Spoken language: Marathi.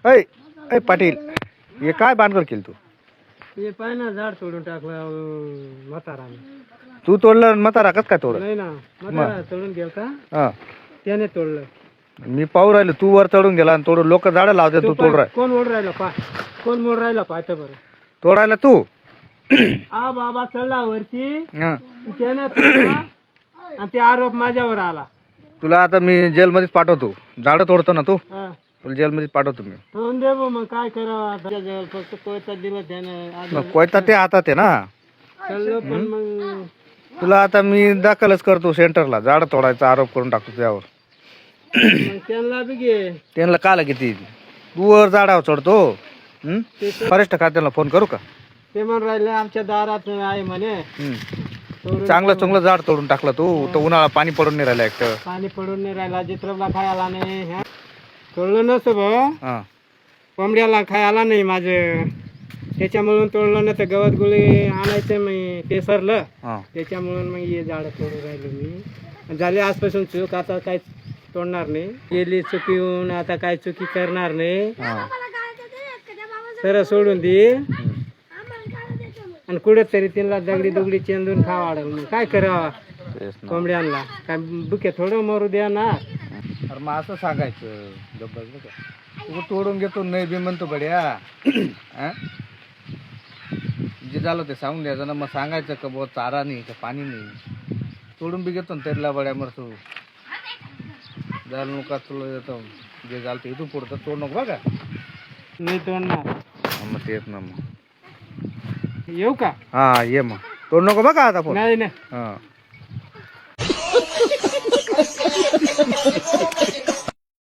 ऐ ऐ पाटील, हे काय बांधकर केली तू? हे पाय ना, झाड तोडून टाकलं म्हाताराने. तू तोडलं म्हातारा कस काय तोडलं? नाही ना, म्हातारा तोडून गेलता, हा, त्याने तोडलं. मी पाहू राहिलो तू वर चढून गेला आणि तोडून लोक झाडं लावते, तू तोड राह. कोण ओढ राहिला पा, कोण मोड राहिला पाहतं बरं. तोडायला तू? आ बाबा चढला वरती, हा. त्याने तोडला आणि ते आरोप माझ्यावर आला. तुला आता मी जेलमध्येच पाठवतो. झाडं तोडतो ना तू, हा. तुला जेलमध्येच पाठवतो मी. तोडून दे बा, मग काय करावं आता. त्याच्याजवळ फक्त कोयता दिला त्याने. मग कोयता ते हातात आहे ना. चढलो पण मग तुला आता मी दाखलच करतो सेंटरला. झाडं तोडायचा आरोप करून टाकतो त्यावर. त्यांना बी घे. त्यांना काला किती तू वर झाडावर चढतो. फॉरेस्ट खात्याला फोन करू का? ते म्हणून राहिले आमच्या दारात आहे म्हणे. चांगलं चांगलं झाड तोडून टाकलं तू. तर उन्हाळा पाणी पडून नाही राहिलं एकटं. पाणी पडून नाही राहिला, जित्रला खायला नाही. तोडलं नसतं भाऊ, हा. कोंबड्याला खायला नाही माझं, त्याच्यामुळून तोडलं नाही तर गवत गुळी आणायचं मी ते सरलं. हा. त्याच्यामुळून मग हे झाडं तोडून राहिलो मी. झाले आजपासून चूक, आता काय तोडणार नाही. गेली चुकी होऊन आता काय चुकी करणार नाही. हा. सरळ सोडून दे आणि कुठेतरी त्यांना दगडी दुगडी चेंदून खा वाढल. मग काय करावं तेच ना. कोंबड्यांना, काय बुके थोडं मरू द्या ना. अरे मग असं सांगायचं गब्बस बघा. तू तोडून घेतो नाही बी म्हणतो बड्या. हा? जे झालं ते सांगून द्यायचं ना. मग सांगायचं का बुवा चारा नाही का पाणी नाही. तोडून बी घेतो ना त्याला बड्या मरतो. झालं नका तुला येतो जे झालं ते इथून पुढतं तोड नको बघा. नाही तोडणार. मग तेच ना. मग येऊ का? हा ये मग. तोड नको बघा आता फोन. नाही नाही. हा.